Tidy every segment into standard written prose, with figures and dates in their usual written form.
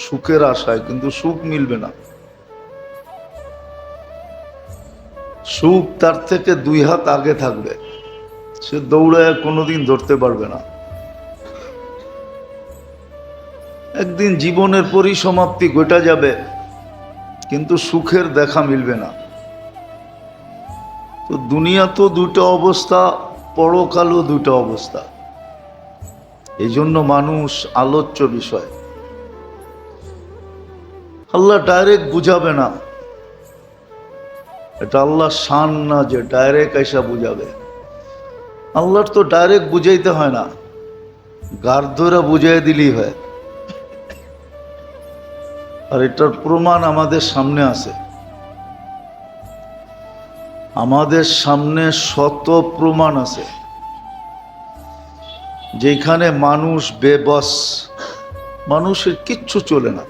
সুখের আশায়, কিন্তু সুখ মিলবে না। সুখ তার থেকে 2 হাত আগে থাকবে, সে দৌড়ায় কোনোদিন ধরতে পারবে না। একদিন জীবনের পরিসমাপ্তি ঘটা যাবে, কিন্তু সুখের দেখা মিলবে না। তো দুনিয়া তো 2টা অবস্থা, পরকালও 2টা অবস্থা। এই জন্য মানুষ আলোচ্য বিষয়। আল্লাহ ডাইরেক্ট বুঝাবে না, এটা আল্লাহর শান না যে ডাইরেক্ট এসা বুঝাবে। আল্লাহর তো ডাইরেক্ট বুঝাইতে হয় না, গার ধরে বুঝাই দিলেই হয়। আর এটার প্রমাণ আমাদের সামনে আছে, আমাদের সামনে শত প্রমাণ আছে যেখানে মানুষ বেবস, মানুষের কিচ্ছু চলে না,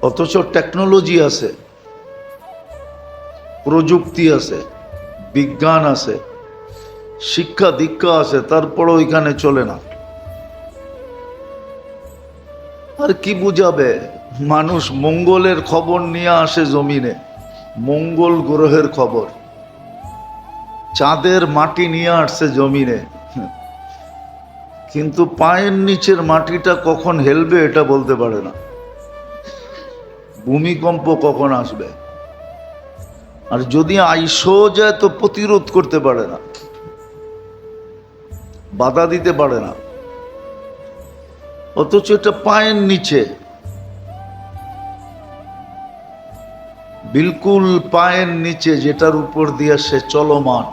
অথচ টেকনোলজি আছে, প্রযুক্তি আছে, বিজ্ঞান আছে, শিক্ষা দীক্ষা আছে, তারপরও এখানে চলে না। আর কি বুঝাবে? মানুষ মঙ্গলের খবর নিয়ে আসে জমিনে, মঙ্গল গ্রহের খবর, চাঁদের মাটি নিয়ে আসছে জমিনে, কিন্তু পায়ের নিচের মাটিটা কখন হেলবে এটা বলতে পারে না। ভূমিকম্প কখন আসবে, আর যদি আইসও যায় তো প্রতিরোধ করতে পারে না, বাধা দিতে পারে না। অথচ এটা পায়ের নিচে, বিলকুল পায়ের নিচে, যেটার উপর দিয়ে সে চলমান,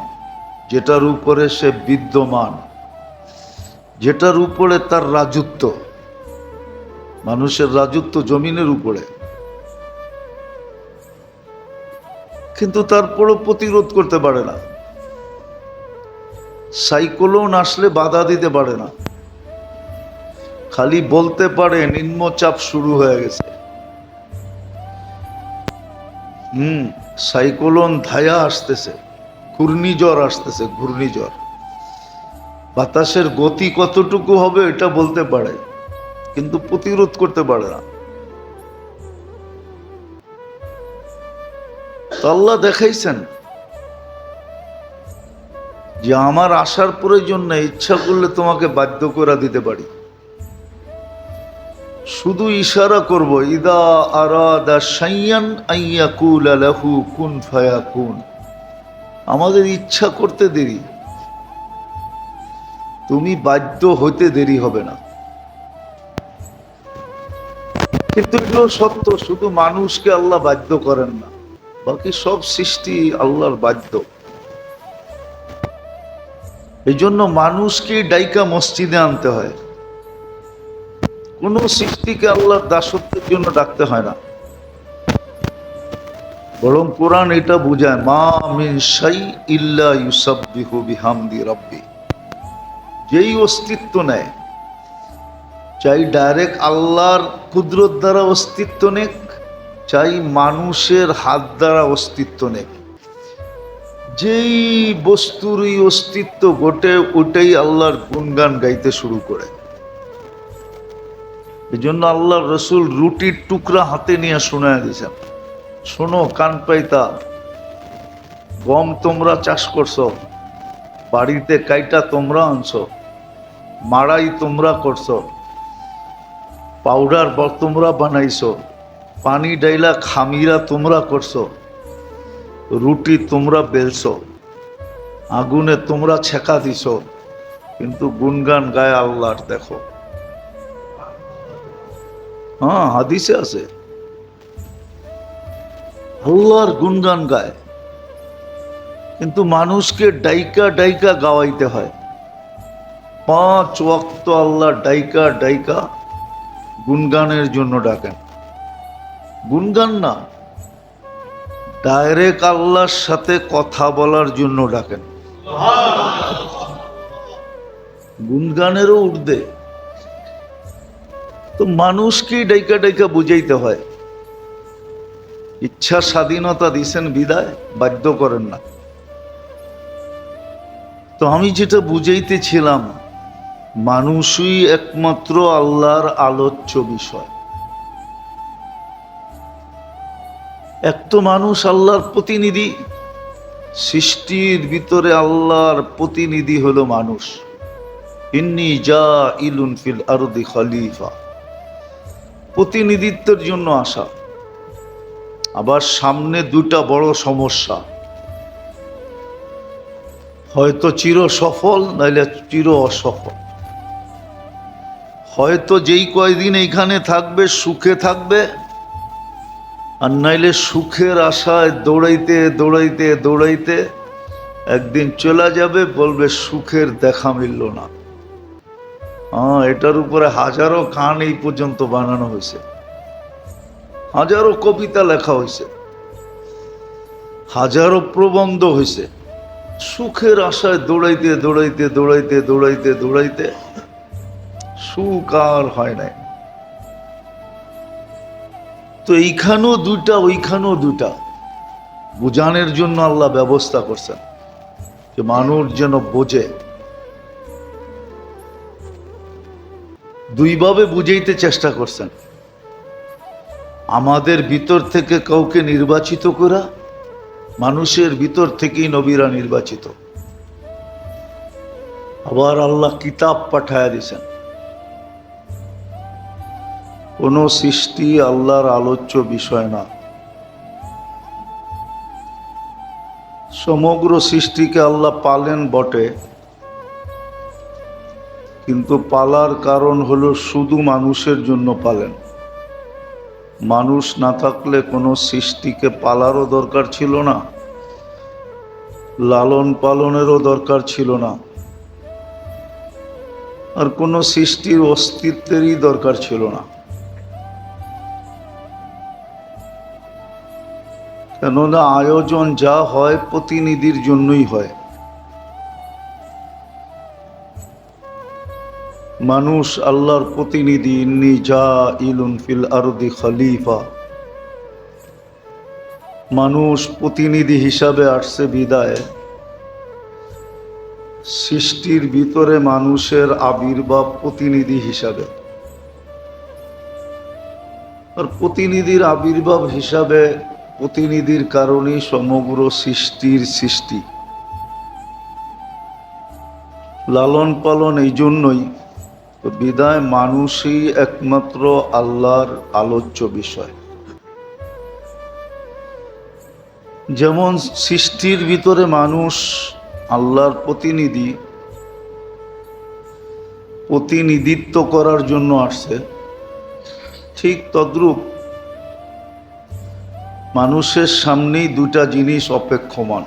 যেটার উপরে সে বিদ্যমান, যেটার উপরে তার রাজত্ব। মানুষের রাজত্ব জমিনের উপরে, কিন্তু তারপরও প্রতিরোধ করতে পারে না। সাইক্লোন আসলে বাধা দিতে পারে না, খালি বলতে পারে নিম্নচাপ শুরু হয়ে গেছে। সাইক্লোন ধায়া আসতেছে, ঘূর্ণিঝড় আসতেছে, ঘূর্ণিঝড়। বাতাসের গতি কতটুকু হবে এটা বলতে পারে, কিন্তু প্রতিরোধ করতে পারে না। তো আল্লাহ দেখাইছেন যে আমার আসার প্রয়োজন নেই, ইচ্ছা করলে তোমাকে বাধ্য করে দিতে পারি। শুধু ইশারা করব, ইদা আরাদা শাইয়ান আইয়াকুলা লাহু কুন ফায়াকুন। আমাদের ইচ্ছা করতে দেরি, তুমি বাধ্য হতে দেরি হবে না। কিন্তু এগুলো সত্য, শুধু মানুষকে আল্লাহ বাধ্য করেন না, বাকি সব সৃষ্টি আল্লাহর বাধ্য। এই জন্য মানুষকে ডাইকা মসজিদে আনতে হয়, কোন সৃষ্টিকে আল্লাহর দাসত্বের জন্য ডাকতে হয় না। বরং কোরআন এটা বুঝায়, মা মিন শাই ইল্লা ইউসাব্বিহু বিহামদি রাব্বি। যেই অস্তিত্ব নেয়, চাই ডাইরেক্ট আল্লাহর কুদরত দ্বারা অস্তিত্ব নেক, চাই মানুষের হাত দ্বারা অস্তিত্ব নেক, যেই বস্তুরই অস্তিত্ব ঘটে ওটাই আল্লাহর গুণগান গাইতে শুরু করে। এই জন্য আল্লাহর রসুল রুটির টুকরা হাতে নিয়ে শোনায় দিয়েছেন, শোনো কান পাইতা, গম তোমরা চাষ করছো, বাড়িতে কাইটা তোমরা আনছো, মাড়াই তোমরা করছো, পাউডার তোমরা বানাইছো, পানি ডাইলা খামিরা তোমরা করছো, রুটি তোমরা বেলছো, আগুনে তোমরা ছেঁকা দিছো, কিন্তু গুনগান গায় আল্লাহর। দেখো, হ্যাঁ হাদিসে আছে, আল্লাহর গুনগান গায়, কিন্তু মানুষকে ডাইকা ডাইকা গাওয়াইতে হয়। 5 ওয়াক্ত আল্লাহ ডাইকা ডাইকা গুনগানের জন্য ডাকেন। গুনগান না, ডাইরেক্ট আল্লাহর সাথে কথা বলার জন্য ডাকেন। গুনগানেরও ঊর্ধ্বে। তো মানুষকেই ডাইকা ডাইকা বুঝাইতে হয়। ইচ্ছা স্বাধীনতা দিছেন বিদায়, বাধ্য করেন না। তো আমি যেটা বুঝাইতেছিলাম, মানুষই একমাত্র আল্লাহর আলোচ্য বিষয়। এক তো মানুষ আল্লাহর প্রতিনিধি, সৃষ্টির ভিতরে আল্লাহর প্রতিনিধি হলো মানুষ। ইন্নী জাইলুন ফিল আরদি খলিফা, প্রতিনিধিত্বের জন্য আসা। আবার সামনে দুটা বড় সমস্যা, হয়তো চির সফল নাইলে চির অসফল। হয়তো যেই কয়দিন এইখানে থাকবে সুখে থাকবে, আর নাইলে সুখের আশায় দৌড়াইতে দৌড়াইতে দৌড়াইতে একদিন চলে যাবে, বলবে সুখের দেখা মিলল না। এটার উপরে হাজারো গান এই পর্যন্ত বানানো হয়েছে, হাজারো কবিতা লেখা হয়েছে, হাজারো প্রবন্ধ হয়েছে। সুখের আশায় দৌড়াইতে দৌড়াইতে দৌড়াইতে দৌড়াইতে দৌড়াইতে সুখ আর হয় নাই। তো এইখানেও দুইটা ওইখানেও দুইটা বুঝানোর জন্য আল্লাহ ব্যবস্থা করছেন, যে মানুষ যেন বোঝে। দুইভাবে বুঝাইতে চেষ্টা করছেন। আমাদের ভিতর থেকে কাউকে নির্বাচিত করা, মানুষের ভিতর থেকেই নবীরা নির্বাচিত। আবার আল্লাহ কিতাব পাঠায়া দিয়েছেন। কোন সৃষ্টি আল্লাহর আলোচ্য বিষয় না। সমগ্র সৃষ্টিকে আল্লাহ পালেন বটে, কিন্তু পালার কারণ হলো শুধু মানুষের জন্য পালেন। মানুষ না থাকলে কোনো সৃষ্টিকে পালারও দরকার ছিল না, লালন পালনেরও দরকার ছিল না, আর কোনো সৃষ্টির অস্তিত্বেরই দরকার ছিল না। কেননা আয়োজন যা হয় প্রতিনিধির জন্যই হয়। মানুষ আল্লাহর প্রতিনিধি। ইন্নী জাইলুন ফিল আরদি খলিফা, মানুষ প্রতিনিধি হিসাবে আসছে বিদায় সৃষ্টির ভিতরে মানুষের আবির্ভাব প্রতিনিধি হিসাবে। আর প্রতিনিধির আবির্ভাব হিসাবে, প্রতিনিধির কারণেই সমগ্র সৃষ্টির সৃষ্টি। লালন পালন এই জন্যই বিদায় মানুষই একমাত্র আল্লাহর আলোচ্য বিষয়। যেমন সৃষ্টির ভিতরে মানুষ আল্লাহর প্রতিনিধি, প্রতিনিধিত্ব করার জন্য আসছে, ঠিক তদ্রূপ মানুষের সামনেই দুটা জিনিস অপেক্ষমান।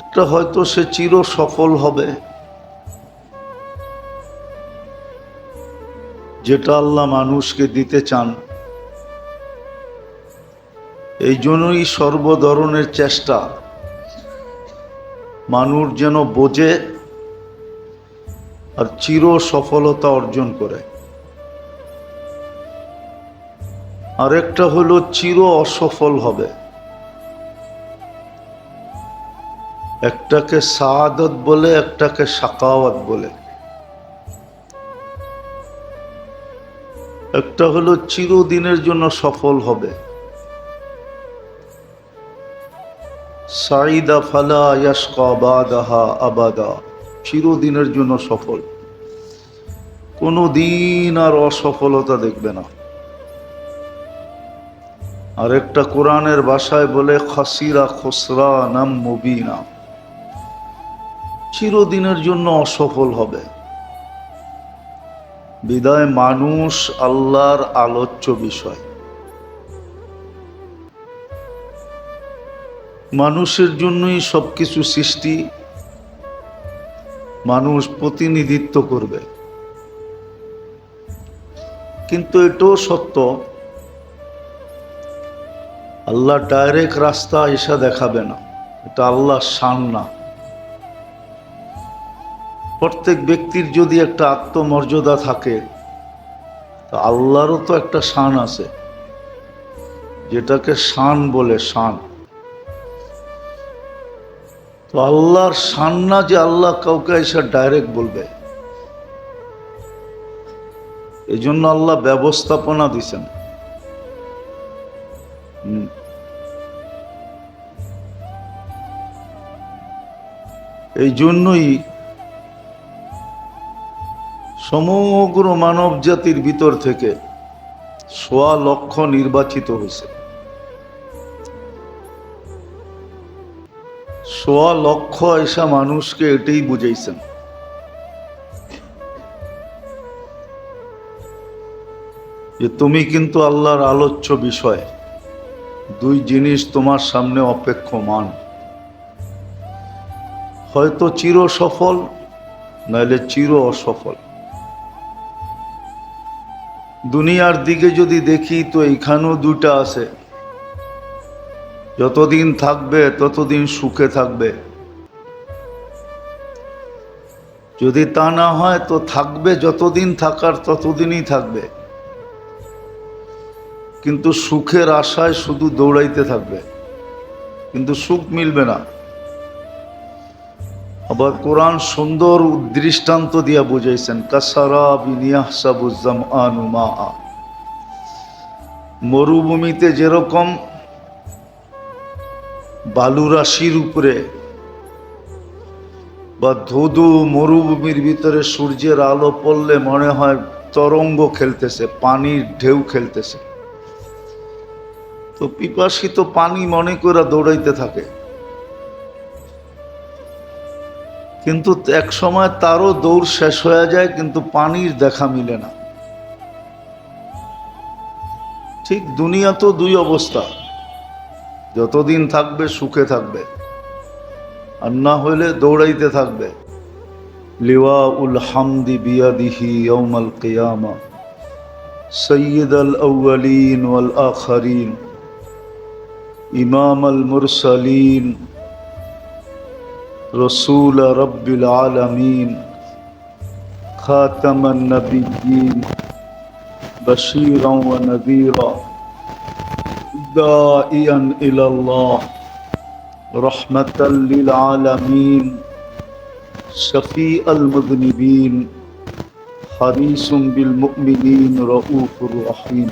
একটা হয়তো সে চির সফল হবে, যেটা আল্লাহ মানুষকে দিতে চান। এই জন্যই সর্ব ধরনের চেষ্টা, মানুষ যেন বোঝে আর চির সফলতা অর্জন করে। আরেকটা হলো চির অসফল হবে। একটাকে সাআদত বলে, একটাকে শাকাওয়াত বলে। একটা হলো চিরদিনের জন্য সফল হবে, সাইদা ফালা ইয়াশকা বাদাহা আবাদা, চিরদিনের জন্য সফল, কোনো দিন আর অসফলতা দেখবে না। আরেকটা কোরআনের ভাষায় বলে খাসিরা খুসরানাম মুবিনা, চিরদিনের জন্য অসফল হবে। বিদায় মানুষ আল্লাহর আলোচ্য বিষয়। মানুষের জন্যই সবকিছু সৃষ্টি, মানুষ প্রতিনিধিত্ব করবে। কিন্তু এটাও সত্য, আল্লাহ ডাইরেক্ট রাস্তা এসে দেখাবে না, এটা আল্লাহর শান না। প্রত্যেক ব্যক্তির যদি একটা আত্মমর্যাদা থাকে, তা আল্লাহরও তো একটা শান আছে, যেটাকে শান বলে। শান তো আল্লাহর শান না যে আল্লাহ কাউকে এসে ডাইরেক্ট বলবে, এই জন্য আল্লাহ ব্যবস্থাপনা দিছেন। এই জন্যই সমগ্র মানব জাতির ভিতর থেকে 1.25 লক্ষ নির্বাচিত হয়েছে। 1.25 লক্ষ এসা মানুষকে এটাই বুঝাইছেন যে তুমি কিন্তু আল্লাহর আলোচ্য বিষয়। 2 জিনিস তোমার সামনে অপেক্ষমান, হয়তো চির সফল নাইলে চির অসফল। দুনিয়ার দিকে যদি দেখি তো এইখানেও 2টা আছে, যতদিন থাকবে ততদিন সুখে থাকবে, যদি তা না হয় তো থাকবে যতদিন থাকার ততদিনই থাকবে, কিন্তু সুখের আশায় শুধু দৌড়াইতে থাকবে, কিন্তু সুখ মিলবে না। আবার কোরআন সুন্দর দৃষ্টান্ত দিয়া বুঝাইছেন, কাসারাবিন ইয়াহসাবুজ জামআনু মাআ। মরুভূমিতে যেরকম বালুরাশির উপরে বা ধুধু মরুভূমির ভিতরে সূর্যের আলো পড়লে মনে হয় তরঙ্গ খেলতেছে, পানির ঢেউ খেলতেছে, তো পিপাসিত পানি মনে করে দৌড়াইতে থাকে, কিন্তু এক সময় তারও দৌড় শেষ হয়ে যায়, কিন্তু পানির দেখা মিলে না। ঠিক দুনিয়া তো 2 অবস্থা, যতদিন থাকবে সুখে থাকবে, আর না হইলে দৌড়াইতে থাকবে। লিওয়াউল হামদি বিয়াদিহি ইয়াউমাল কিয়ামা সাইয়্যিদুল আউওয়ালিন ওয়াল আখিরিন ইমামুল মুরসালিন রসুল রব্বিল আলামিন খাতামান নবিয়্যিন বাশীরান ওয়া নাযীরা দাঈয়ান ইলাল্লাহ রাহমাতাল লিল আলামিন শফীউল মুযনিবিন হারিসুম বিল মুমিনিন রাউফুর রহিম।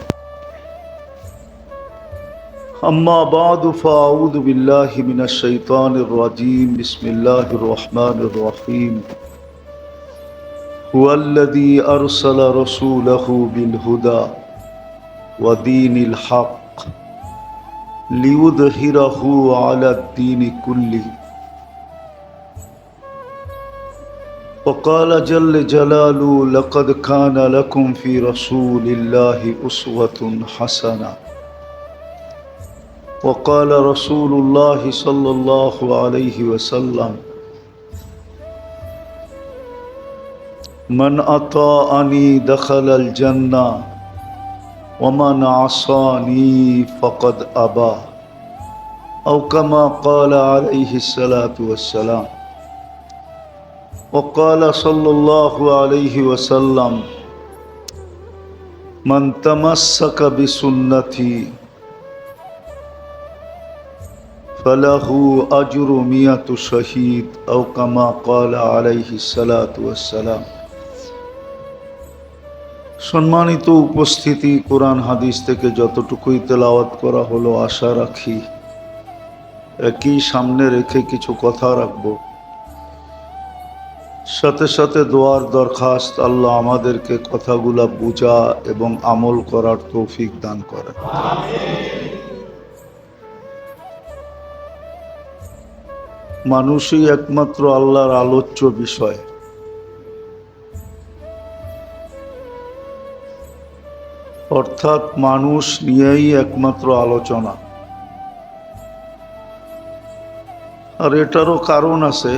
أما بعد فأعوذ بالله من الشيطان الرجيم بسم الله الرحمن الرحيم هو الذي أرسل رسوله بالهدى ودين الحق ليظهره على الدين كله وقال جل جلاله لقد كان لكم في رسول الله أسوة حسنة وقال رسول الله صلى الله عليه وسلم من أطاعني دخل الجنة ومن عصاني فقد أبى أو كما قال عليه الصلاة والسلام وقال صلى الله عليه وسلم من تمسك بسنتي فله أجر 100 شهيد أو كما قال عليه الصلاة والسلام। সম্মানিত উপস্থিতি, কোরআন হাদিস থেকে যতটুকুই তেলাওয়াত করা হলো, আশা রাখি একই সামনে রেখে কিছু কথা রাখবো, সাথে সাথে দোয়ার দরখাস্ত, আল্লাহ আমাদেরকে কথাগুলা বুঝা এবং আমল করার তৌফিক দান করে। মানুষই একমাত্র আল্লাহর আলোচ্য বিষয়। অর্থাৎ মানুষ নিয়েই একমাত্র আলোচনা। আর এটারও কারণ আছে।